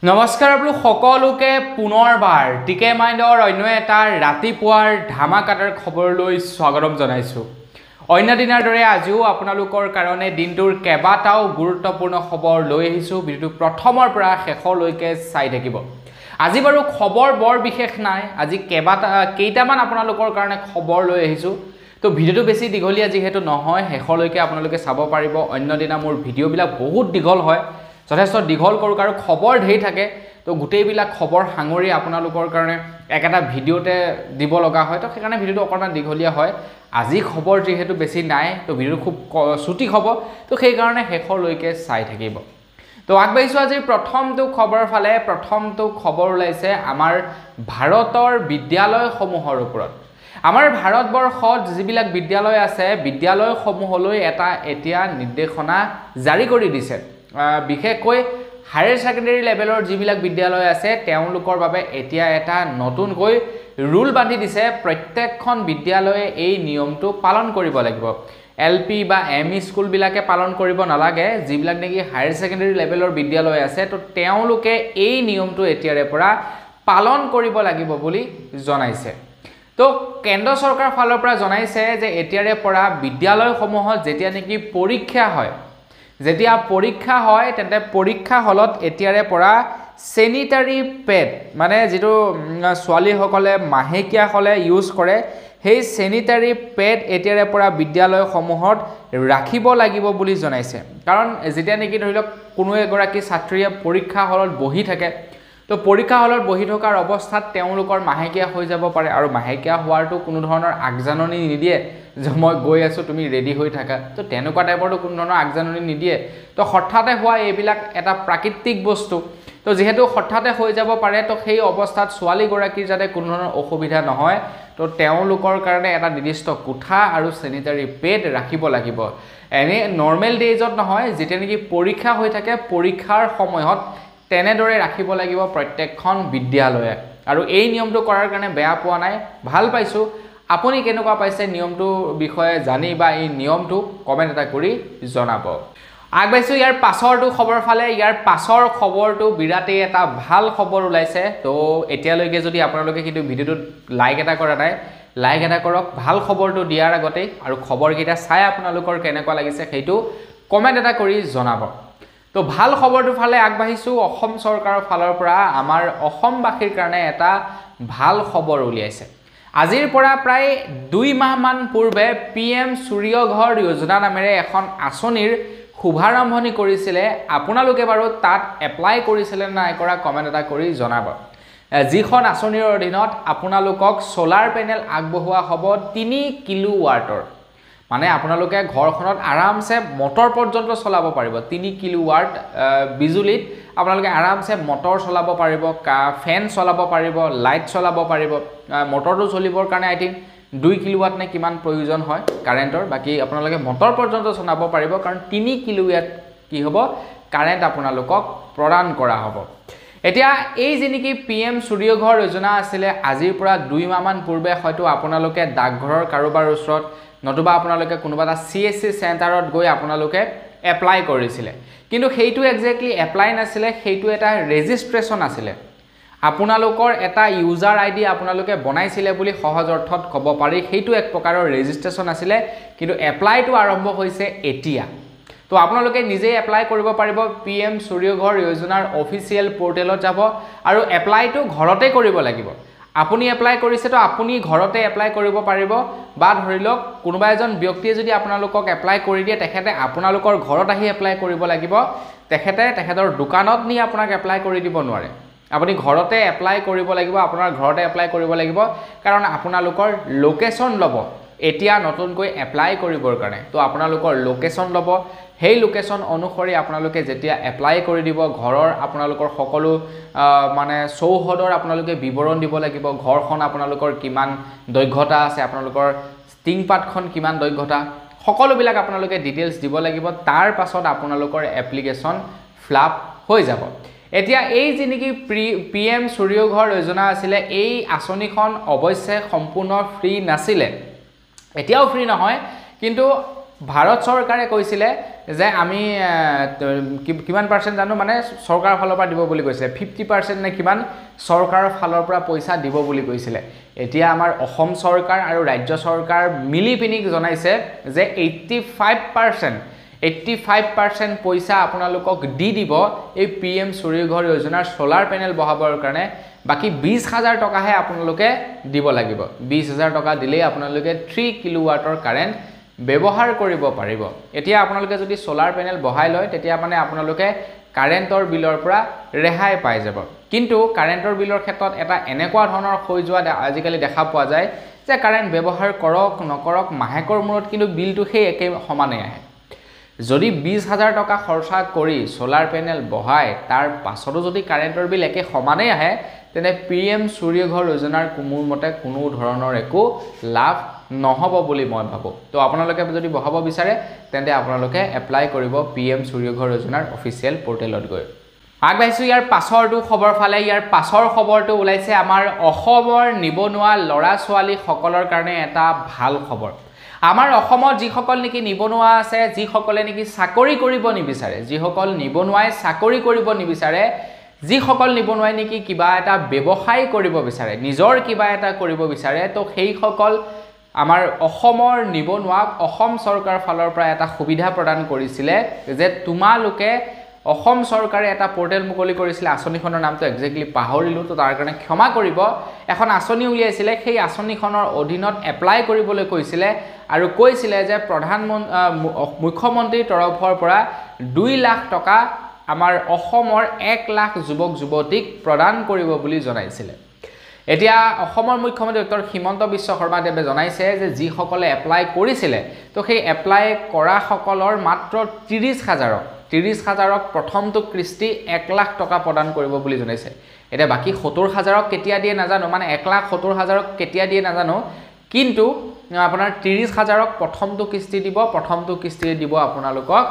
নমস্কাৰ আপোনালোক সকলোকে পুনৰবাৰ টিকে মাইণ্ডৰ অন্য এটা ৰাতিপুৱাৰ ধামাকাদাৰ খবৰলৈ স্বাগতম জনাইছো। অন্য দিনৰ দৰে আজিও আপোনালোকৰ কাৰণে দিনটোৰ কেবাটাও গুৰুত্বপূৰ্ণ খবৰ লৈ আহিছো। ভিডিঅ'টো প্ৰথমৰ পৰা শেষলৈকে চাই থাকিব। আজি বাৰু খবৰ বৰ বিশেষ নাই, আজি কেইটামান আপোনালোকৰ কাৰণে খবৰ লৈ আহিছো। তো ভিডিঅ'টো বেছি দীঘলীয়া যেহেতু নহয়, শেষলৈকে আপোনালোকে চাব পাৰিব। অন্য দিনা মোৰ ভিডিঅ'বিলাক বহুত দীঘল হয়, যথেষ্ট দীঘল কৰোঁ আৰু খবৰ ঢেৰ থাকে। তো গোটেইবিলাক খবৰ সাঙুৰি আপোনালোকৰ কাৰণে একটা ভিডিঅ'তে দিব লগা হয়, তো সেইকাৰণে ভিডিঅ'টো অকণমান দীঘলীয়া হয়। আজি খবৰ যেহেতু বেছি নাই, তো ভিডিঅ'টো খুব ছুটি হ'ব, তো সেইকাৰণে শেষলৈকে চাই থাকিব। তো আগবাঢ়িছোঁ আজিৰ প্ৰথমটো খবৰ ফালে। প্ৰথমটো খবৰ ওলাইছে আমাৰ ভাৰতৰ বিদ্যালয়সমূহৰ ওপৰত। আমাৰ ভাৰতবৰ্ষত যিবিলাক বিদ্যালয় আছে, বিদ্যালয়সমূহলৈ এটা এতিয়া নিৰ্দেশনা জাৰি কৰি দিছে। বিশেষকৈ হায়াৰ ছেকেণ্ডেৰী লেভেলৰ যিবিলাক বিদ্যালয় আছে তেওঁলোকৰ বাবে এতিয়া এটা নতুনকৈ ৰুল বান্ধি দিছে। প্ৰত্যেকখন বিদ্যালয়ে এই নিয়মটো পালন কৰিব লাগিব। LP বা ME স্কুলবিলাকে পালন কৰিব নালাগে। যিবিলাক নেকি হায়াৰ ছেকেণ্ডেৰী লেভেলৰ বিদ্যালয় আছে, তো তেওঁলোকে এই নিয়মটো এতিয়াৰে পৰা পালন কৰিব লাগিব বুলি জনাইছে। তো কেন্দ্ৰ চৰকাৰৰ ফালৰ পৰা জনাইছে যে এতিয়াৰে পৰা বিদ্যালয়সমূহত যেতিয়া নেকি পৰীক্ষা হয় তেন্তে পৰীক্ষা হলত এতিয়াৰে পৰা চেনিটাৰী পেড, মানে যিটো ছোৱালীসকলে মাহেকীয়া হ'লে ইউজ কৰে, সেই চেনিটাৰী পেড এতিয়াৰে পৰা বিদ্যালয়সমূহত ৰাখিব লাগিব বুলি জনাইছে। কাৰণ যেতিয়া নেকি ধৰি লওক কোনো এগৰাকী ছাত্ৰীয়ে পৰীক্ষা হলত বহি থাকে, তো পৰীক্ষা হলত বহি থকাৰ অৱস্থাত তেওঁলোকৰ মাহেকীয়া হৈ যাব পাৰে, আৰু মাহেকীয়া হোৱাৰটো কোনো ধৰণৰ আগজাননী নিদিয়ে যে মই গৈ আছোঁ তুমি ৰেডি হৈ থাকা। তো তেনেকুৱা টাইপৰটো কোনো ধৰণৰ আগজাননী নিদিয়ে। তো হঠাতে হোৱা এইবিলাক এটা প্ৰাকৃতিক বস্তু, তো যিহেতু হঠাতে হৈ যাব পাৰে, তো সেই অৱস্থাত ছোৱালীগৰাকীৰ যাতে কোনো ধৰণৰ অসুবিধা নহয়, তো তেওঁলোকৰ কাৰণে এটা নিৰ্দিষ্ট কোঠা আৰু চেনিটাৰী পেড ৰাখিব লাগিব। এনে নৰ্মেল ডেইজত নহয়, যেতিয়া নেকি পৰীক্ষা হৈ থাকে পৰীক্ষাৰ সময়ত তেনেদৰে ৰাখিব লাগিব প্ৰত্যেকখন বিদ্যালয়ে। আৰু এই নিয়মটো কৰাৰ কাৰণে বেয়া পোৱা নাই, ভাল পাইছোঁ। আপুনি কেনেকুৱা পাইছে নিয়মটোৰ বিষয়ে জানি, বা এই নিয়মটো কমেণ্ট এটা কৰি জনাব। আগবাঢ়িছোঁ ইয়াৰ পাছৰটো খবৰ ফালে। ইয়াৰ পাছৰ খবৰটো বিৰাটেই এটা ভাল খবৰ ওলাইছে। তো এতিয়ালৈকে যদি আপোনালোকে কিন্তু ভিডিঅ'টোত লাইক এটা কৰা নাই, লাইক এটা কৰক ভাল খবৰটো দিয়াৰ আগতেই, আৰু খবৰকেইটা চাই আপোনালোকৰ কেনেকুৱা লাগিছে সেইটো কমেণ্ট এটা কৰি জনাব। তো ভাল খবৰটোৰ ফালে আগবাঢ়িছোঁ। অসম চৰকাৰৰ ফালৰ পৰা আমাৰ অসমবাসীৰ কাৰণে এটা ভাল খবৰ উলিয়াইছে। আজিৰ পৰা প্ৰায় 2 মাহমান পূৰ্বে PM সূৰ্য ঘৰ যোজনা নামেৰে এখন আঁচনিৰ শুভাৰম্ভণি কৰিছিলে। আপোনালোকে বাৰু তাত এপ্লাই কৰিছিলে নাই কৰা কমেণ্ট এটা কৰি জনাব। যিখন আঁচনিৰ অধীনত আপোনালোকক ছ'লাৰ পেনেল আগবঢ়োৱা হ'ব 3 কিলোৱাটৰ, মানে আপোনালোকে ঘৰখনত আৰামছে মটৰ পৰ্যন্ত চলাব পাৰিব। 3 কিলোৱাট বিজুলীত আপোনালোকে আৰামছে মটৰ চলাব পাৰিব, ফেন চলাব পাৰিব, লাইট চলাব পাৰিব। মটৰটো চলিবৰ কাৰণে আই থিংক 2 কিলোৱাট নে কিমান প্ৰয়োজন হয় কাৰেণ্টৰ, বাকী আপোনালোকে মটৰ পৰ্যন্ত চলাব পাৰিব, কাৰণ 3 কিলোৱাট কি হ'ব কাৰেণ্ট আপোনালোকক প্ৰদান কৰা হ'ব। এতিয়া এই যি নেকি PM সূৰ্য ঘৰ যোজনা আছিলে, আজিৰ পৰা 2 মাহমান পূৰ্বে হয়তো আপোনালোকে ডাকঘৰৰ কাৰোবাৰ ওচৰত নতুবা আপোনালোকে কোনোবা এটা CSC চেণ্টাৰত গৈ আপোনালোকে এপ্লাই কৰিছিলে। কিন্তু সেইটো একজেক্টলি এপ্লাই নাছিলে, সেইটো এটা ৰেজিষ্ট্ৰেশ্যন আছিলে। আপোনালোকৰ এটা ইউজাৰ ID আপোনালোকে বনাইছিলে বুলি সহজ অৰ্থত ক'ব পাৰি। সেইটো এক প্ৰকাৰৰ ৰেজিষ্ট্ৰেশ্যন আছিলে, কিন্তু এপ্লাইটো আৰম্ভ হৈছে এতিয়া। তো আপোনালোকে নিজেই এপ্লাই কৰিব পাৰিব। PM সূৰ্য ঘৰ যোজনাৰ অফিচিয়েল পৰ্টেলত যাব আৰু এপ্লাইটো ঘৰতে কৰিব লাগিব। আপুনি এপ্লাই কৰিছে, তো আপুনি ঘৰতে এপ্লাই কৰিব পাৰিব, বা ধৰি লওক কোনোবা এজন ব্যক্তিয়ে যদি আপোনালোকক এপ্লাই কৰি দিয়ে, তেখেতে আপোনালোকৰ ঘৰত আহি এপ্লাই কৰিব লাগিব। তেখেতৰ দোকানত নি আপোনাক এপ্লাই কৰি দিব নোৱাৰে। আপুনি ঘৰতে এপ্লাই কৰিব লাগিব, আপোনাৰ ঘৰতে এপ্লাই কৰিব লাগিব, কাৰণ আপোনালোকৰ লোকেশ্যন ল'ব এতিয়া নতুনকৈ এপ্লাই কৰিবৰ কাৰণে। তো আপোনালোকৰ লোকেশ্যন ল'ব, সেই লোকেশ্যন অনুসৰি আপোনালোকে যেতিয়া এপ্লাই কৰি দিব, ঘৰৰ আপোনালোকৰ সকলো মানে চৌহদৰ আপোনালোকে বিৱৰণ দিব লাগিব। ঘৰখন আপোনালোকৰ কিমান দৈৰ্ঘ্যতা আছে, আপোনালোকৰ টিংপাতখন কিমান দৈৰ্ঘ্যতা, সকলোবিলাক আপোনালোকে ডিটেইলছ দিব লাগিব। তাৰ পাছত আপোনালোকৰ এপ্লিকেশ্যন ফিলআপ হৈ যাব। এতিয়া এই যি নেকি PM সূৰ্য ঘৰ যোজনা আছিলে, এই আঁচনিখন অৱশ্যে সম্পূৰ্ণ ফ্ৰী নাছিলে, এতিয়াও ফ্ৰী নহয়, কিন্তু ভাৰত চৰকাৰে কৈছিলে যে আমি কিমান পাৰ্চেণ্ট জানো মানে চৰকাৰৰ ফালৰ পৰা দিব বুলি কৈছিলে 50% নে কিমান চৰকাৰৰ ফালৰ পৰা পইচা দিব বুলি কৈছিলে এতিয়া আমাৰ অসম চৰকাৰ আৰু ৰাজ্য চৰকাৰ মিলি পিনি জনাইছে যে 85% পইচা আপোনালোকক দি দিব এই PM সূৰ্যঘৰ যোজনাৰ সোলাৰ পেনেল বহাবৰ কাৰণে বাকি 20000 টকাহে আপোনালোকে দিব লাগিব 20000 টকা দিলেই আপোনালোকে 3 কিলোৱাটৰ কাৰেন্ট ব্যৱহাৰ কৰিব পাৰিব এতিয়া আপোনালোকে যদি সোলাৰ পেনেল বহাই লয় তেতিয়া মানে আপোনালোকে কাৰেন্টৰ বিলৰ পৰা ৰেহাই পাই যাব কিন্তু কাৰেন্টৰ বিলৰ ক্ষেত্ৰত এটা এনেকুৱা ধৰণৰ হৈ যোৱা আজিকালি দেখা পোৱা যায় যে কাৰেন্ট ব্যৱহাৰ কৰক নকৰক মাহেকৰ মূৰত কিন্তু বিলটো সেই একে সমানে আহে যদি 20000 টকা খৰচা কৰি সোলাৰ পেনেল বহাই তাৰ পাছতো যদি কাৰেন্টৰ বিল একে সমানে আহে তেনে PM সূৰ্যঘৰ যোজনাৰ মোৰ মতে কোনো ধৰণৰ একো লাভ নহব বুলি মই ভাবো তো আপোনালোকে যদি বহাব বিচাৰে তেন্তে আপোনালোকে এপ্লাই কৰিব PM সূৰ্যঘৰ যোজনাৰ অফিচিয়েল পৰ্টেলত গৈ আগবাইছো ইয়াৰ পাছৰটো খবৰ ফালে ইয়াৰ পাছৰ খবৰটো ওলাইছে আমাৰ অসমৰ নিবনুৱা লৰা ছোৱালী সকলৰ কাৰণে এটা ভাল খবৰ আমাৰ অসমত যিসকল নেকি নিবনুৱা আছে যিসকলে নেকি চাকৰি কৰিব নিবিচাৰে যিসকল নিবনুৱাই চাকৰি কৰিব নিবিচাৰে যিসকল নিবনুৱাই নেকি কিবা এটা ব্যৱসায় কৰিব বিচাৰে নিজৰ কিবা এটা কৰিব বিচাৰে তো সেই সকল আমাৰ অসমৰ নিবনুৱাক অসম চৰকাৰ ফালৰ পৰা এটা সুবিধা প্ৰদান কৰিছিলে যে তোমালোকে অসম চৰকাৰে এটা পোৰ্টেল মুকলি কৰিছিল আঁচনিখনৰ নামটো এক্স্যাক্টলি পাহৰিলো তো তাৰ কাৰণে ক্ষমা কৰিব এখন আঁচনি উলিয়াইছিলে সেই আঁচনিখনৰ অধীনত এপ্লাই কৰিবলৈ কৈছিলে আৰু কৈছিলে যে মুখ্যমন্ত্ৰীৰ তৰফৰ পৰা 2 লাখ টকা আমাৰ অসমৰ 1 লাখ যুৱক যুৱতীক প্ৰদান কৰিব বুলি জনাইছিলে এতিয়া অসমৰ মুখ্যমন্ত্ৰী ডক্টৰ হিমন্ত বিশ্ব শৰ্মা দেৱে জনাইছে যে যি সকলে এপ্লাই কৰিছিলে তো সেই এপ্লাই কৰা সকলৰ মাত্ৰ 30000ক প্ৰথমটো কিস্তি 1 লাখ টকা প্ৰদান কৰিব বুলি জনাইছে এতিয়া বাকি 70000ক কেতিয়া দিয়ে নাজানো মানে 1,70,000ক কেতিয়া দিয়ে নাজানো কিন্তু আপোনাৰ 30000ক প্ৰথমটো কিস্তি দিব প্ৰথমটো কিস্তি দিব আপোনালোকক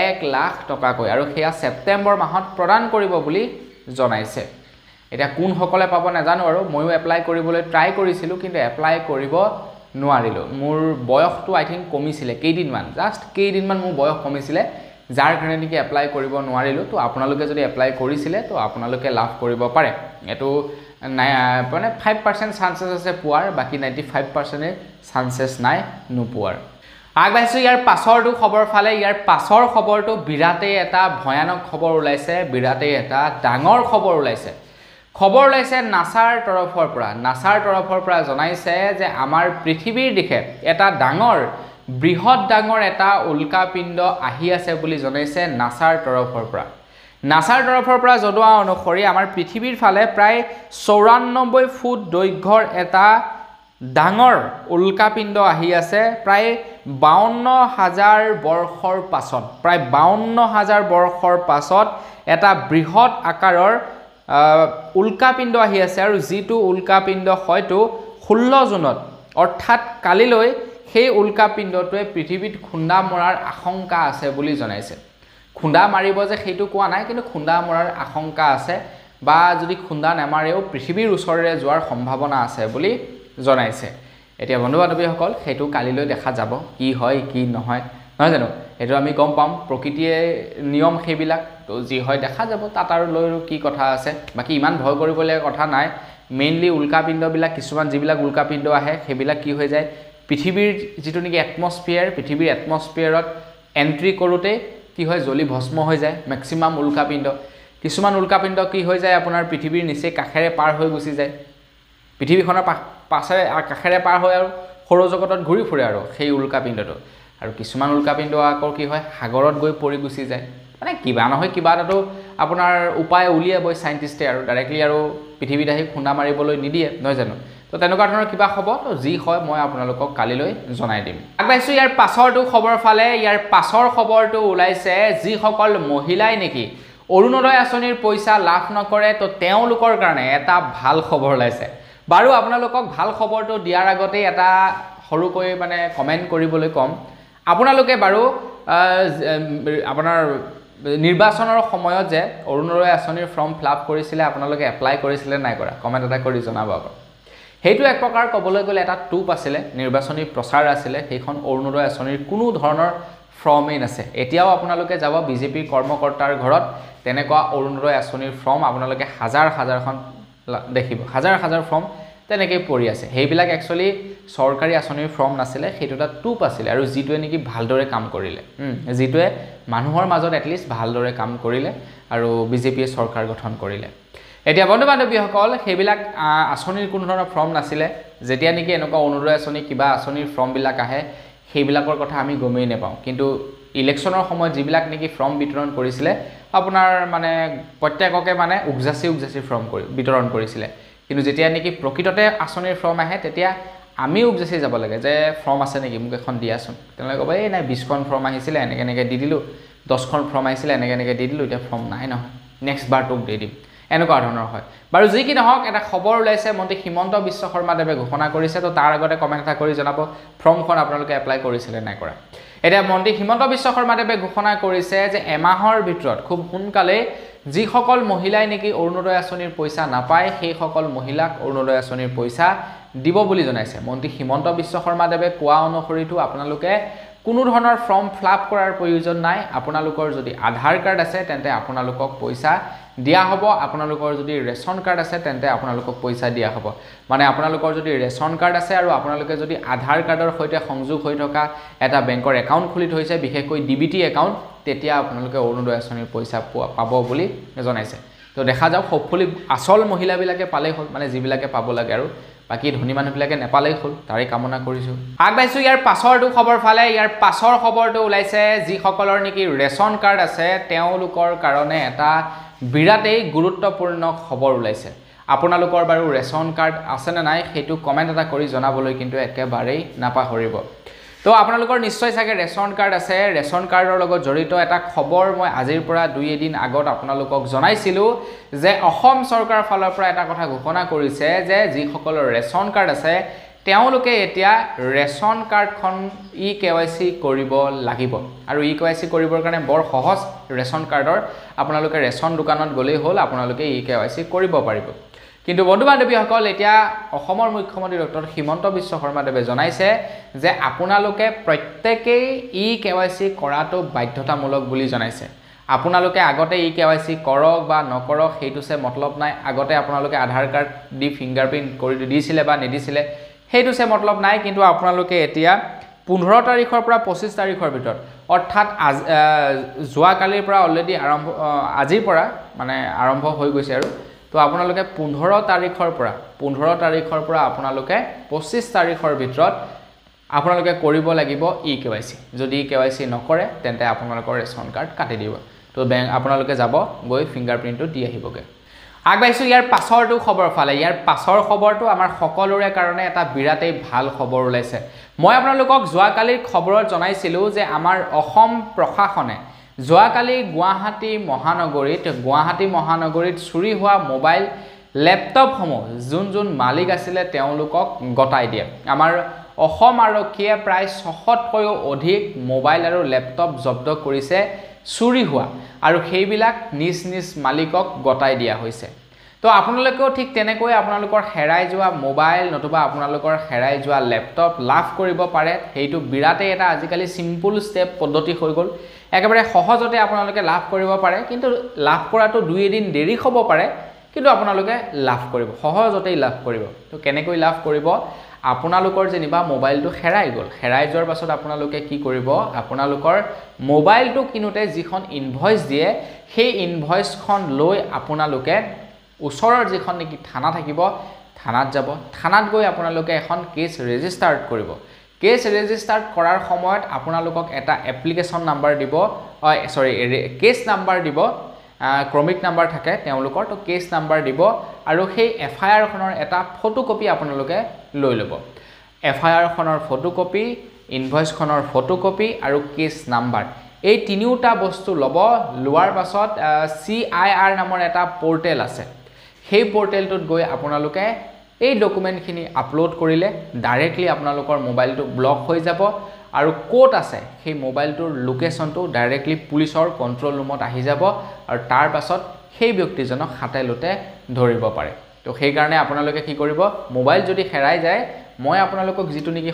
1 লাখ টকা কৈ আৰু হেয়া সেপ্টেম্বৰ মাহত প্ৰদান কৰিব বুলি জনাইছে এটা কোন সকলে পাব নাজানো আৰু ময়ো এপ্লাই কৰিবলৈ ট্ৰাই কৰিছিলো কিন্তু এপ্লাই কৰিব নোৱাৰিলো মোৰ বয়সটো আই থিংক কমিছিলে কেইদিনমান মোৰ বয়স কমিছিলে যাৰ কাৰণে নেকি এপ্লাই কৰিব নোৱাৰিলো তো আপোনালোকে যদি এপ্লাই কৰিছিলে তো আপোনালোকে লাভ কৰিব পাৰে এটো মানে 5% চান্সেছ আছে পোৱাৰ বাকি 95% চান্সেছ নাই নোপোৱাৰ আগবাইছো ইয়াৰ পাছৰটো খবৰ ফালে ইয়াৰ পাছৰ খবৰটো বিৰাতে এটা ভয়ানক খবৰ ওলাইছে বিৰাতে এটা ডাঙৰ খবৰ ওলাইছে নাসাৰ তৰফৰ পৰা জনাইছে যে আমাৰ পৃথিৱীৰ দিশে এটা বৃহৎ ডাঙৰ এটা উল্কাপিণ্ড আহি আছে বুলি জনাইছে নাসাৰ তৰফৰ পৰা জনোৱা অনুসৰি আমাৰ পৃথিৱীৰ ফালে প্ৰায় 94 ফুট দৈৰ্ঘ্যৰ এটা ডাঙৰ উল্কাপিণ্ড আহি আছে প্ৰায় 52000 বৰ্ষৰ পাছত এটা বৃহৎ আকাৰৰ উল্কাপিণ্ড আহি আছে আৰু যিটো উল্কাপিণ্ড হয়তো 16 জুনত অৰ্থাৎ কালিলৈ সেই উল্কাপিণ্ডটোৱে পৃথিৱীত খুন্দা মৰাৰ আশংকা আছে বুলি জনাইছে খুন্দা মাৰিব যে সেইটো কোৱা নাই কিন্তু খুন্দা মৰাৰ আশংকা আছে বা যদি খুন্দা নামাৰেও পৃথিৱীৰ ওচৰৰে যোৱাৰ সম্ভাৱনা আছে বুলি জনাইছে এতিয়া বন্ধু বান্ধৱীসকল সেইটো কালিলৈ দেখা যাব কি হয় কি নহয় জানো এটো আমি গম পাম প্ৰকৃতিয়ে নিয়ম হেবিলাক তো যি হয় দেখা যাব তাত আৰু লৈ কি কথা আছে বাকি ইমান ভয় কৰিবলগীয়া কথা নাই মেইনলি উল্কাপিণ্ড বিলাক কিছুমান যিবিলাক উল্কাপিণ্ড আহে হেবিলাক কি হৈ যায় পৃথিৱীৰ যেটো নেকি পৃথিৱীৰ এটমস্ফিয়াৰত এন্ট্ৰি কৰোতে কি হয় জ্বলি ভস্ম হৈ যায় ম্যাক্সিমাম উল্কাপিণ্ড কিছুমান উল্কাপিণ্ড কি হৈ যায় আপোনাৰ পৃথিৱীৰ নিচে কাখেৰে পাৰ হৈ গুচি যায় পৃথিৱীখনৰ পাছৰে কাখেৰে পাৰ হৈ আৰু সৌৰজগতত ঘূৰি ফুৰে আৰু সেই উল্কাপিণ্ডটো আৰু কিছুমান উল্কাপিণ্ড আকৌ কি হয় সাগৰত গৈ পৰি গুচি যায় মানে কিবা নহয় কিবা এটাটো আপোনাৰ উপায় উলিয়াবই সাইন্টিষ্টে আৰু ডাইৰেক্টলি আৰু পৃথিৱীত আহি খুন্দা মাৰিবলৈ নিদিয়ে নহয় জানো তো তেনেকুৱা ধৰণৰ কিবা হ'ব তো যি হয় মই আপোনালোকক কালিলৈ জনাই দিম আগবাইছো ইয়াৰ পাছৰটো খবৰ ফালে ইয়াৰ পাছৰ খবৰটো ওলাইছে যি সকল মহিলাই নেকি অৰুণোদয় আঁচনিৰ পইচা লাভ নকৰে তো তেওঁলোকৰ কাৰণে এটা ভাল খবৰ ওলাইছে বাৰু আপোনালোকক ভাল খবৰটো দিয়াৰ আগতে এটা সৰুকৈ মানে কমেন্ট কৰিবলৈ কম আপোনালোকে বাৰু আপোনাৰ নিৰ্বাচনৰ সময়ত যে অৰুণোদয় আঁচনিৰ ফৰ্ম ফিল আপ কৰিছিলে আপোনালোকে এপ্লাই কৰিছিলে নাই কৰা কমেন্ট এটা কৰি জনাব সেইটো এক প্ৰকাৰ ক'বলৈ গ'লে এটা টুপ আছিলে নিৰ্বাচনী প্ৰচাৰ আছিলে সেইখন অৰুণোদয় আঁচনিৰ কোনো ধৰণৰ ফৰ্মেই আছে এতিয়াও আপোনালোকে যাব বিজেপিৰ কৰ্মকৰ্তাৰ ঘৰত তেনেকুৱা অৰুণোদয় আঁচনিৰ ফৰ্ম আপোনালোকে হাজাৰ হাজাৰখন দেখিব হাজাৰ হাজাৰ ফৰ্ম তেনেকৈ পৰি আছে সেইবিলাক একচুৱেলি চৰকাৰী আঁচনিৰ ফৰ্ম নাছিলে সেইটো এটা টুপ আছিলে আৰু যিটোৱে নেকি ভালদৰে কাম কৰিলে যিটোৱে মানুহৰ মাজত এটলিষ্ট ভালদৰে কাম কৰিলে আৰু বিজেপিয়ে চৰকাৰ গঠন কৰিলে এতিয়া বন্ধু বান্ধৱীসকল সেইবিলাক আঁচনিৰ কোনো ধৰণৰ ফৰ্ম নাছিলে যেতিয়া নেকি এনেকুৱা অৰুণোদয় আঁচনি কিবা আঁচনিৰ ফৰ্মবিলাক আহে সেইবিলাকৰ কথা আমি গমেই নাপাওঁ কিন্তু ইলেকশ্যনৰ সময়ত যিবিলাক নেকি ফৰ্ম বিতৰণ কৰিছিলে আপোনাৰ মানে প্ৰত্যেককে মানে উগজাচি ফৰ্ম বিতৰণ কৰিছিলে কিন্তু যেতিয়া নেকি প্ৰকৃততে আঁচনিৰ ফৰ্ম আহে তেতিয়া আমি উগজাচি যাব লাগে যে ফৰ্ম আছে নেকি মোক এখন দিয়াচোন তেওঁলোকে ক'ব এই নাই 20খন ফৰ্ম আহিছিলে এনেকৈ দি দিলোঁ 10খন ফৰ্ম আহিছিলে এনেকৈ দি দিলোঁ এতিয়া ফৰ্ম নাই নহয় নেক্সট বাৰ তোক দি দিম এনেকুৱা ধৰণৰ হয় বাৰু যি কি নহওক এটা খবৰ ওলাইছে মন্ত্ৰী হিমন্ত বিশ্ব শৰ্মাদেৱে ঘোষণা কৰিছে তো তাৰ আগতে কমেণ্ট এটা কৰি জনাব ফৰ্মখন আপোনালোকে এপ্লাই কৰিছিলে নাই কৰা এতিয়া মন্ত্ৰী হিমন্ত বিশ্ব শৰ্মাদেৱে ঘোষণা কৰিছে যে এমাহৰ ভিতৰত খুব সোনকালে যিসকল মহিলাই নেকি অৰুণোদয় আঁচনিৰ পইচা নাপায় সেইসকল মহিলাক অৰুণোদয় আঁচনিৰ পইচা দিব বুলি জনাইছে মন্ত্ৰী হিমন্ত বিশ্ব শৰ্মাদেৱে কোৱা অনুসৰিতো আপোনালোকে কোনো ধৰণৰ ফৰ্ম ফিলআপ কৰাৰ প্ৰয়োজন নাই আপোনালোকৰ যদি আধাৰ কাৰ্ড আছে তেন্তে আপোনালোকক পইচা দিয়া হ'ব আপোনালোকৰ যদি ৰেচন কাৰ্ড আছে তেন্তে আপোনালোকক পইচা দিয়া হ'ব মানে আপোনালোকৰ যদি ৰেচন কাৰ্ড আছে আৰু আপোনালোকে যদি আধাৰ কাৰ্ডৰ সৈতে সংযোগ হৈ থকা এটা বেংকৰ একাউণ্ট খুলি থৈছে বিশেষকৈ ডিবিটি একাউণ্ট তেতিয়া আপোনালোকে অৰুণোদয় আঁচনিৰ পইচা পাব বুলি জনাইছে তো দেখা যাওক হোপফুলি আসল মহিলাবিলাকে পালেই হ'ল মানে যিবিলাকে পাব লাগে আৰু বাকি ধনী মানুহবিলাকে নেপালেই হ'ল তাৰে কামনা কৰিছোঁ আগবাইছোঁ ইয়াৰ পাছৰটো খবৰ ফালে ইয়াৰ পাছৰ খবৰটো ওলাইছে যিসকলৰ নেকি ৰেচন কাৰ্ড আছে তেওঁলোকৰ কাৰণে এটা বিৰাটেই গুৰুত্বপূৰ্ণ খবৰ ওলাইছে আপোনালোকৰ বাৰু ৰেচন কাৰ্ড আছে নে নাই সেইটো কমেণ্ট এটা কৰি জনাবলৈ কিন্তু একেবাৰেই নাপাহৰিব তো আপোনালোকৰ নিশ্চয় চাগে ৰেচন কাৰ্ড আছে ৰেচন কাৰ্ডৰ লগত জড়িত এটা খবৰ মই আজিৰ পৰা 2 দিন আগত আপোনালোকক জনাইছিলোঁ যে অসম চৰকাৰৰ ফালৰ পৰা এটা কথা ঘোষণা কৰিছে যে যিসকলৰ ৰেচন কাৰ্ড আছে তেওঁলোকে এতিয়া ৰেচন কাৰ্ডখন EKYC কৰিব লাগিব আৰু EKYC কৰিবৰ কাৰণে বৰ সহজ ৰেচন কাৰ্ডৰ আপোনালোকে ৰেচন দোকানত গলেই হ'ল আপোনালোকে EKYC কৰিব পাৰিব কিন্তু বন্ধু বান্ধৱীসকল এতিয়া অসমৰ মুখ্যমন্ত্ৰী ডক্টৰ হিমন্ত বিশ্ব শৰ্মাদেৱে জনাইছে যে আপোনালোকে প্ৰত্যেকেই EKYC কৰাটো বাধ্যতামূলক বুলি জনাইছে আপোনালোকে আগতে EKYC কৰক বা নকৰক সেইটোছে মতলব নাই আগতে আপোনালোকে আধাৰ কাৰ্ড দি ফিংগাৰপ্ৰিন্ট কৰি দিছিলে বা নিদিছিলে সেইটোছে মতলব নাই কিন্তু আপোনালোকে এতিয়া 15 তাৰিখৰ পৰা 25 তাৰিখৰ ভিতৰত অৰ্থাৎ যোৱা কালিৰ পৰা অলৰেডি আজিৰ পৰা মানে আৰম্ভ হৈ গৈছে আৰু তো আপোনালোকে 15 তাৰিখৰ পৰা আপোনালোকে 25 তাৰিখৰ ভিতৰত আপোনালোকে কৰিব লাগিব EKYC যদি EKYC নকৰে তেন্তে আপোনালোকৰ ৰেচন কাৰ্ড কাটি দিব তো বেংক আপোনালোকে যাব গৈ ফিংগাৰপ্ৰিন্টটো দি আহিবগে আগবাইছোঁ ইয়াৰ পাছৰটো খবৰ ফালে ইয়াৰ পাছৰ খবৰটো আমাৰ সকলোৰে কাৰণে এটা বিৰাটেই ভাল খবৰ ওলাইছে মই আপোনালোকক যোৱাকালিৰ খবৰত জনাইছিলোঁ যে আমাৰ অসম প্ৰশাসনে যোৱাকালি গুৱাহাটী মহানগৰীত চুৰি হোৱা মোবাইল লেপটপসমূহ যোন মালিক আছিলে তেওঁলোকক গতাই দিয়ে আমাৰ অসম আৰক্ষীয়ে প্ৰায় 600তকৈও অধিক মোবাইল আৰু লেপটপ জব্দ কৰিছে চুৰি হোৱা আৰু সেইবিলাক নিজ মালিকক গতাই দিয়া হৈছে তো আপোনালোকেও ঠিক তেনেকৈ আপোনালোকৰ হেৰাই যোৱা মোবাইল নতুবা আপোনালোকৰ হেৰাই যোৱা লেপটপ লাভ কৰিব পাৰে সেইটো বিৰাটেই এটা আজিকালি সিম্পল ষ্টেপ পদ্ধতি হৈ গ'ল একেবাৰে সহজতে আপোনালোকে লাভ কৰিব পাৰে কিন্তু লাভ কৰাটো 2 দিন দেৰি হ'ব পাৰে কিন্তু আপোনালোকে লাভ কৰিব সহজতেই লাভ কৰিব তো কেনেকৈ লাভ কৰিব আপোনালোকৰ যেনিবা মোবাইলটো হেৰাই গ'ল হেৰাই যোৱাৰ পাছত আপোনালোকে কি কৰিব আপোনালোকৰ মোবাইলটো কিনোতে যিখন ইনভয়েস দিয়ে সেই ইনভয়েসখন লৈ আপোনালোকে ওচৰৰ যিখন নেকি থানা থাকিব থানাত যাব থানাত গৈ আপোনালোকে এখন কেছ ৰেজিষ্টাৰ্ড কৰিব কেছ ৰেজিষ্টাৰ্ড কৰাৰ সময়ত আপোনালোকক এটা এপ্লিকেশন নাম্বাৰ দিব কেছ নাম্বাৰ দিব ক্ৰমিক নাম্বাৰ থাকে তেওঁলোকৰ তো কেছ নাম্বাৰ দিব আৰু সেই FIR খনৰ এটা ফটোকপি আপোনালোকে লৈ ল'ব FIR খনৰ ফটোকপি ইনভয়েস খনৰ ফটোকপি আৰু কেছ নাম্বাৰ এই তিনিটা বস্তু ল'ব লোৱাৰ পাছত CIR নামৰ এটা পোৰ্টেল আছে সেই পোৰ্টেলটোত গৈ আপোনালোকে এই ডকুমেন্টখিনি আপলোড কৰিলে ডাইৰেক্টলি আপোনালোকৰ মোবাইলটো ব্লক হৈ যাব আৰু কোড আছে সেই মোবাইলটোৰ লোকেশনটো ডাইৰেক্টলি পুলিচৰ কন্ট্ৰোল ৰুমত আহি যাব আৰু তাৰ পাছত সেই ব্যক্তিজনক হাতে লুতে ধৰিব পাৰে তো সেইকাৰণে আপোনালোকে কি কৰিব মোবাইল যদি হেৰাই যায় মই আপোনালোকক যেটো নেকি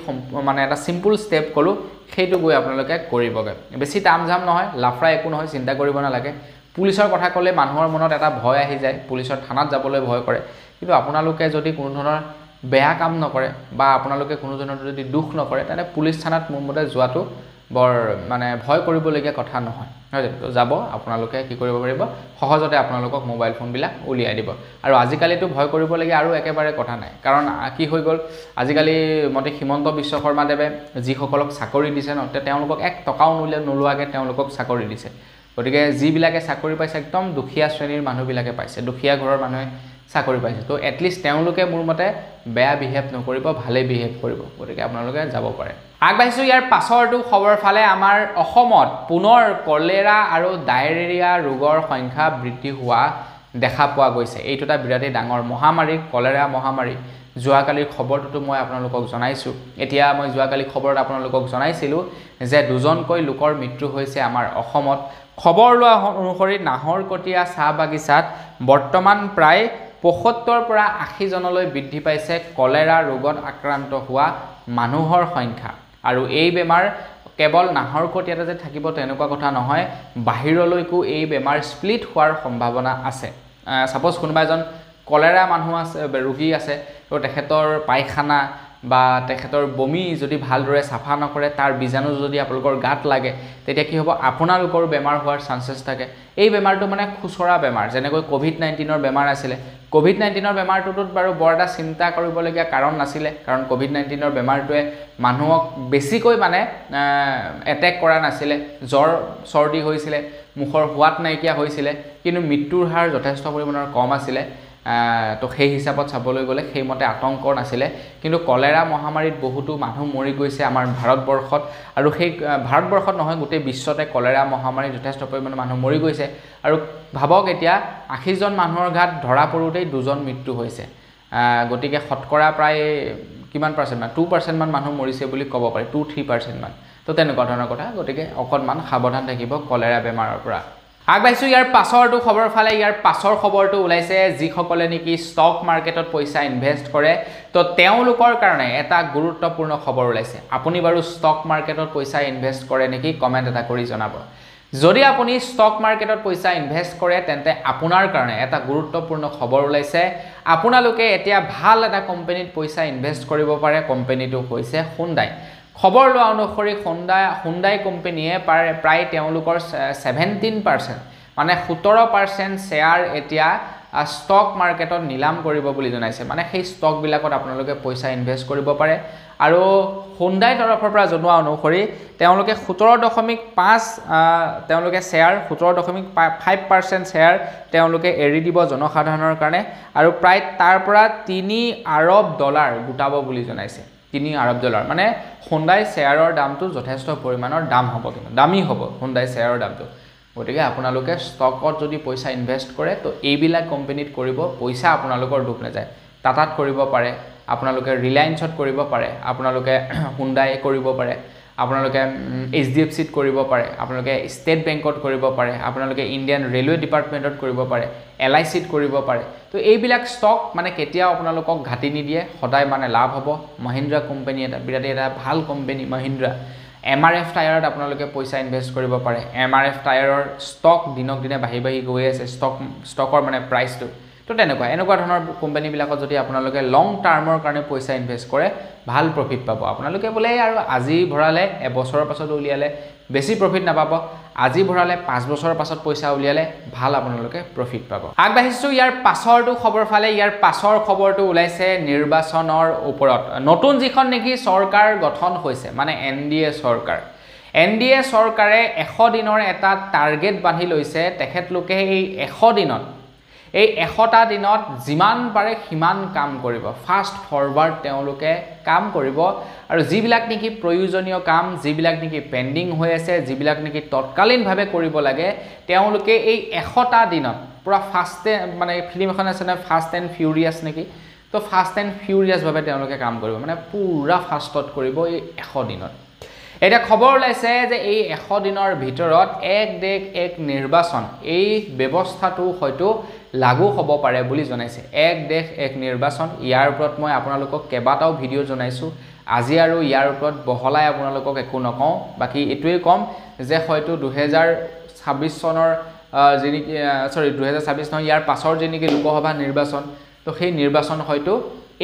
মানে এটা সিম্পল স্টেপ কলো সেইটো গৈ আপোনালোকে কৰিবগে বেছি তামঝাম নহয় লাফৰা একো নহয় চিন্তা কৰিব নালাগে পুলিচৰ কথা ক'লে মানুহৰ মনত এটা ভয় আহি যায় পুলিচৰ থানাত যাবলৈ ভয় কৰে কিন্তু আপোনালোকে যদি কোনো ধৰণৰ বেয়া কাম নকৰে বা আপোনালোকে কোনো ধৰণৰ যদি দুখ নকৰে তেনে পুলিচ থানাত মোৰ মতে যোৱাটো বৰ মানে ভয় কৰিবলগীয়া কথা নহয় হয় তো যাব আপোনালোকে কি কৰিব পাৰিব সহজতে আপোনালোকক মোবাইল ফোন বিলাক উলিয়াই দিব আৰু আজিকালিটো ভয় কৰিবলগীয়া আৰু একেবাৰে কথা নাই কাৰণ কি হৈ গল আজিকালি মতে হিমন্ত বিশ্ব শৰ্মা দেৱে যি সকলক চাকৰি দিছে ন তেওঁলোকক এক টকাও নোলোৱাকে তেওঁলোকক চাকৰি দিছে গতিকে যি বিলাকে চাকৰি পাইছে একদম দুখীয়া শ্ৰেণীৰ মানুহ বিলাকে পাইছে দুখীয়া ঘৰৰ মানুহে চাকৰি পাইছে তো এটলিষ্ট তেওঁলোকে মোৰ মতে বেয়া বিহেভ নকৰিব ভালে বিহেভ কৰিব গতিকে আপোনালোকে যাব পাৰে আগবাইছো ইয়াৰ পাছৰটো খবৰ ফালে আমাৰ অসমত পুনৰ কলেৰা আৰু ডায়েৰিয়া ৰোগৰ সংখ্যা বৃদ্ধি হোৱা দেখা পোৱা গৈছে এইটো এটা বিৰাট ডাঙৰ মহামাৰী কলেৰা মহামাৰী যোৱাকালিৰ খবৰটো মই আপোনালোকক জনাইছো এতিয়া মই যোৱাকালি খবৰত আপোনালোকক জনাইছিলো যে দুজনকৈ লোকৰ মৃত্যু হৈছে আমাৰ অসমত খবৰ লোৱা অনুসৰি নাহৰকটীয়া চাহ বাগিচাত বৰ্তমান প্ৰায় ৭৫ পৰা ৮০ জনলৈ বৃদ্ধি পাইছে কলেৰা ৰোগত আক্ৰান্ত হোৱা মানুহৰ সংখ্যা আৰু এই বেমাৰ কেৱল নাহৰকটীয়াতে যে থাকিব তেনেকুৱা কথা নহয় বাহিৰলৈকো এই বেমাৰ স্প্লিট হোৱাৰ সম্ভাৱনা আছে সাপোজ কোনোবা এজন কলেৰা মানুহ আছে ৰোগী আছে তো তেখেতৰ পায়খানা বা তেখেতৰ বমি যদি ভালদৰে সাফা নকৰে তাৰ বীজাণু যদি আপোনালোকৰ গাত লাগে তেতিয়া কি হ'ব আপোনালোকৰ বেমাৰ হোৱাৰ চান্সেছ থাকে এই বেমাৰটো মানে খুচৰা বেমাৰ যেনেকৈ কোভিড-19ৰ বেমাৰ আছিল কোভিড-19ৰ বেমাৰটোত বাৰু বৰ এটা চিন্তা কৰিবলগীয়া কাৰণ নাছিল কাৰণ কোভিড-19ৰ বেমাৰটোৱে মানুহক বেছিকৈ মানে এটেক কৰা নাছিল জ্বৰ সৰ্দি হৈছিল মুখৰ হোৱাত নাইকিয়া হৈছিল কিন্তু মৃত্যুৰ হাৰ যথেষ্ট পৰিমাণৰ কম আছিল তো সেই হিচাপত চাবলৈ গলে সেই মতে আতংক নাছিলে কিন্তু কলেৰা মহামাৰীত বহুতো মানুহ মৰি গৈছে আমাৰ ভাৰতবৰ্ষত আৰু সেই ভাৰতবৰ্ষত নহয় গোটেই বিশ্বতে কলেৰা মহামাৰী যথেষ্ট পৰিমাণৰ মানুহ মৰি গৈছে আৰু ভাবক এতিয়া ৮০ জন মানুহৰ গাত ধৰা পৰোতেই দুজন মৃত্যু হৈছে গতিকে শতকৰা প্ৰায় কিমান পাৰ্চেন্ট মান 2% মান মানুহ মৰিছে বুলি ক'ব পাৰি 2-3% মান তো তেনেকুৱা ধৰণৰ কথা গতিকে অকণমান সাৱধান থাকিব কলেৰা বেমাৰৰ পৰা আগবাইছো ইয়াৰ পাছৰটো খবৰ ফালে ইয়াৰ পাছৰ খবৰটো ওলাইছে যি সকলে নেকি ষ্টক মাৰ্কেটত পইচা ইনভেস্ট কৰে তো তেওঁলোকৰ কাৰণে এটা গুৰুত্বপূৰ্ণ খবৰ ওলাইছে আপুনি বাৰু ষ্টক মাৰ্কেটত পইচা ইনভেস্ট কৰে নেকি কমেন্ট এটা কৰি জনাব যদি আপুনি ষ্টক মাৰ্কেটত পইচা ইনভেস্ট কৰে তেন্তে আপোনাৰ কাৰণে এটা গুৰুত্বপূৰ্ণ খবৰ ওলাইছে আপোনালোকে এতিয়া ভাল এটা কোম্পানীত পইচা ইনভেস্ট কৰিব পাৰে কোম্পানীটো হৈছে Hyundai খবৰ লোৱা অনুসৰি Hyundai কোম্পানীয়ে প্ৰায় তেওঁলোকৰ 17% মানে 17% শেয়াৰ এতিয়া ষ্টক মাৰ্কেটত নিলাম কৰিব বুলি জনাইছে মানে সেই ষ্টক বিলাকত আপোনালোকে পইচা ইনভেস্ট কৰিব পাৰে আৰু Hyundai তৰফৰ পৰা জনোৱা অনুসৰি তেওঁলোকে 17.5 তেওঁলোকে শেয়াৰ 17.5% শেয়াৰ তেওঁলোকে এৰি দিব জনসাধাৰণৰ কাৰণে আৰু প্ৰায় তাৰ পৰা $3 আৰব গোটাব বুলি জনাইছে $3 আৰব মানে Hyundai শেয়াৰৰ দামটো যথেষ্ট পৰিমাণৰ দাম হ'ব কিন্তু দামী হ'ব Hyundai শেয়াৰৰ দামটো গতিকে আপোনালোকে ষ্টকত যদি পইচা ইনভেস্ট কৰে তো এইবিলাক কোম্পানীত কৰিব পইচা আপোনালোকৰ ডুব নাযায় টাটাত কৰিব পাৰে আপোনালোকে ৰিলায়েন্সত কৰিব পাৰে আপোনালোকে Hyundai কৰিব পাৰে আপোনালোকে HDFCত কৰিব পাৰে আপোনালোকে ষ্টেট বেংকত কৰিব পাৰে আপোনালোকে ইণ্ডিয়ান ৰেলৱে ডিপাৰ্টমেণ্টত কৰিব পাৰে LICত কৰিব পাৰে তো এইবিলাক ষ্টক মানে কেতিয়াও আপোনালোকক ঘাটি নিদিয়ে সদায় মানে লাভ হ'ব মহিন্দ্ৰা কোম্পানী এটা বিৰাট এটা ভাল কোম্পানী মহিন্দ্ৰা MRF টায়াৰত আপোনালোকে পইচা ইনভেস্ট কৰিব পাৰে MRF টায়াৰৰ ষ্টক দিনক দিনে বাঢ়ি গৈ আছে ষ্টকৰ মানে প্ৰাইচটো তো এনেকুৱা ধৰণৰ কোম্পানী বিলাকত যদি আপোনালোকে লং টাৰ্মৰ কাৰণে পইচা ইনভেস্ট কৰে ভাল প্ৰফিট পাব আপোনালোকে বলে আৰু আজি ভৰালে এবছৰৰ পাছত উলিয়ালে বেছি প্ৰফিট নাপাব আজি ভৰালে 5 বছৰৰ পাছত পইচা উলিয়ালে ভাল আপোনালোকে প্ৰফিট পাব আগবাঢ়িছো ইয়াৰ পাছৰটো খবৰ ফালে ইয়াৰ পাছৰ খবৰটো ওলাইছে নিৰ্বাচনৰ ওপৰত নতুন যিখন নেকি চৰকাৰ গঠন হৈছে মানে NDA চৰকাৰে 100 দিনৰ এটা টাৰ্গেট বান্ধি লৈছে তেখেতলোকে এই 100 দিনত এই 100টা দিনত যিমান পাৰে সিমান কাম কৰিব ফাষ্ট ফৰৱাৰ্ড তেওঁলোকে কাম কৰিব আৰু যিবিলাক নেকি প্ৰয়োজনীয় কাম যিবিলাক নেকি পেন্ডিং হৈ আছে যিবিলাক নেকি তৎকালীনভাৱে কৰিব লাগে তেওঁলোকে এই 100টা দিনত পুৰা ফাষ্ট মানে ফিল্ম এখন আছে না ফাষ্ট এণ্ড ফিউৰিয়াছ নেকি তো ফাষ্ট এণ্ড ফিউৰিয়াছ ভাৱে তেওঁলোকে কাম কৰিব মানে পুৰা ফাষ্টত কৰিব এই 100 দিনত এটা খবৰ ওলাইছে যে এই 100 দিনৰ ভিতৰত এক দেশ এক নিৰ্বাচন এই ব্যৱস্থাটো হয়তো লাগু হ'ব পাৰে বুলি জনাইছে এক দেশ এক নিৰ্বাচন ইয়াৰ ওপৰত মই আপোনালোকক কেবাটাও ভিডিঅ' জনাইছো আজি আৰু ইয়াৰ ওপৰত বহলাই আপোনালোকক একো নকওঁ বাকি এটোৱে কম যে হয়তো 2026 চনৰ যেনিকি 2026 নহয় ইয়াৰ পাছৰ যেনিকি লোকসভা নিৰ্বাচন তো সেই নিৰ্বাচন হয়তো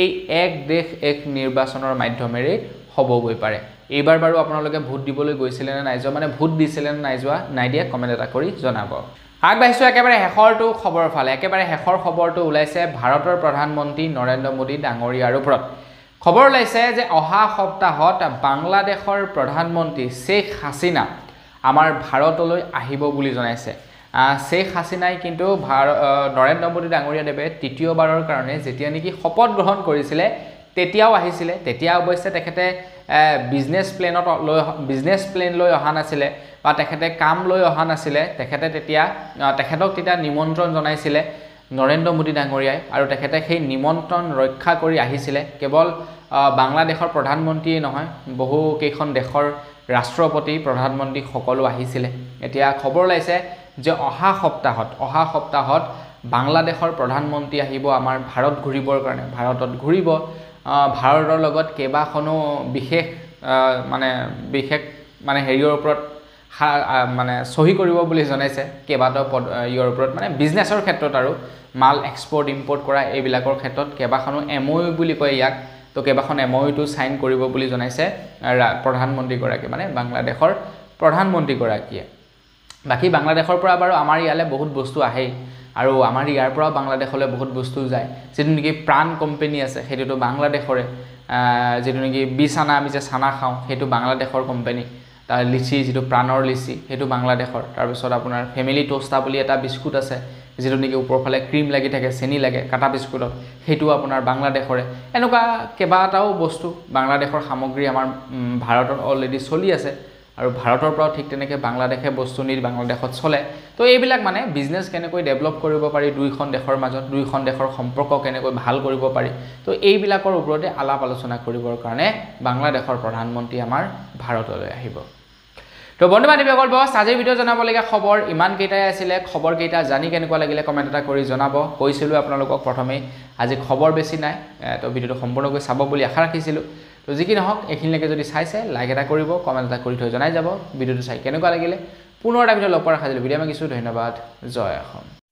এই এক দেশ এক নিৰ্বাচনৰ মাধ্যমেৰে হ'ব গৈ পাৰে এইবাৰ বাৰু আপোনালোকে ভোট দিবলৈ গৈছিল নে নাই যোৱা মানে ভোট দিছিল নে নাই যোৱা নাই দিয়া কমেন্ট এটা কৰি জনাব আগবাইছো একেবাৰে হেখৰটো খবৰ ফালে একেবাৰে হেখৰ খবৰটো ওলাইছে ভাৰতৰ প্ৰধানমন্ত্ৰী নৰেন্দ্ৰ মোদী ডাঙৰীয়াৰ ওপৰত খবৰ ওলাইছে যে অহা সপ্তাহত বাংলাদেশৰ প্ৰধানমন্ত্ৰী শেখ হাসিনা আমাৰ ভাৰতলৈ আহিব বুলি জনাইছে শেখ হাসিনাই কিন্তু নৰেন্দ্ৰ মোদী ডাঙৰীয়া দেৱে তৃতীয়বাৰৰ কাৰণে যেতিয়া নেকি শপত গ্ৰহণ কৰিছিলে তেতিয়াও আহিছিলে তেতিয়া অৱশ্যে তেখেতে বিজনেছ প্লেন লৈ অহা নাছিলে বা তেখেতে কাম লৈ অহা নাছিলে তেখেতে তেতিয়া তেখেতক তেতিয়া নিমন্ত্ৰণ জনাইছিলে নৰেন্দ্ৰ মোদী ডাঙৰীয়াই আৰু তেখেতে সেই নিমন্ত্ৰণ ৰক্ষা কৰি আহিছিলে কেৱল বাংলাদেশৰ প্ৰধানমন্ত্ৰীয়ে নহয় বহু কেইখন দেশৰ ৰাষ্ট্ৰপতি প্ৰধানমন্ত্ৰী সকলো আহিছিলে এতিয়া খবৰ ওলাইছে যে অহা সপ্তাহত বাংলাদেশৰ প্ৰধানমন্ত্ৰী আহিব আমাৰ ভাৰত ঘূৰিবৰ কাৰণে ভাৰতত ঘূৰিব ভাৰতৰ লগত কেবাখনো বিশেষ মানে হেৰিৰ ওপৰত মানে সহি কৰিব বুলি জনাইছে কেবাটাও ইয়াৰ ওপৰত মানে বিজনেছৰ ক্ষেত্ৰত আৰু মাল এক্সপোৰ্ট ইম্পোৰ্ট কৰা এইবিলাকৰ ক্ষেত্ৰত কেবাখনো এমঅইউ বুলি কয় ইয়াক তো কেবাখন এমঅইউটো সাইন কৰিব বুলি জনাইছে প্ৰধানমন্ত্ৰী গৰাকী মানে বাংলাদেশৰ প্ৰধানমন্ত্ৰী গৰাকীয়ে বাকি বাংলাদেশৰ পৰা বাৰু আমাৰ ইয়ালে বহুত বস্তু আহে আৰু আমাৰ ইয়াৰ পৰা বাংলাদেশলৈ বহুত বস্তু যায় যেটো নেকি প্ৰাণ কোম্পানী আছে হেতুটো বাংলাদেশৰে যেটো নেকি বিছানা আমি যে সানা খাওঁ হেতু বাংলাদেশৰ কোম্পানী তাৰ লিচি যেটো প্ৰাণৰ লিচি হেতু বাংলাদেশৰ তাৰ পিছত আপোনাৰ ফেমিলি টোস্টা বুলি এটা বিস্কুট আছে যেটো নেকি ওপৰফালে ক্ৰীম লাগি থাকে চেনি লাগে কাটা বিস্কুটত হেতু আপোনাৰ বাংলাদেশৰে এনেকুৱা কেবাটাও বস্তু বাংলাদেশৰ সামগ্ৰী আমাৰ ভাৰতত অলৰেডি চলি আছে আৰু ভাৰতৰ পৰা ঠিক তেনেকে বাংলাদেশে বস্তু নি বাংলাদেশত চলে তো এইবিলাক মানে বিজনেস কেনেকৈ ডেভেলপ কৰিব পাৰি দুইখন দেশৰ মাজত দুইখন দেশৰ সম্পৰ্ক কেনেকৈ ভাল কৰিব পাৰি তো এইবিলাকৰ ওপৰতে আলাপ আলোচনা কৰিবৰ কাৰণে বাংলাদেশৰ প্ৰধানমন্ত্ৰী আমাৰ ভাৰতলৈ আহিব তো বন্ধু বান্ধৱীসকল বস আজিৰ ভিডিও জনাবলগীয়া খবৰ ইমান কেইটাই আছিল খবৰ কেইটা জানি কেনেকুৱা লাগিলে কমেন্ট এটা কৰি জনাব কৈছিলো আপোনালোকক প্ৰথমে আজি খবৰ বেছি নাই তো ভিডিওটো সম্পূৰ্ণকৈ চাব বুলি আশা ৰাখিছিলো তো যি কি নহওক এখিনলৈকে যদি চাইছে লাইক এটা কৰিব কমেন্ট এটা কৰি থৈ জনাই যাব ভিডিওটো চাই কেনেকুৱা লাগিলে পুনৰ এটা ভিডিও লগ পোৱাৰ আশা থাকিলে ভিডিও আমি কিছু ধন্যবাদ জয় অসম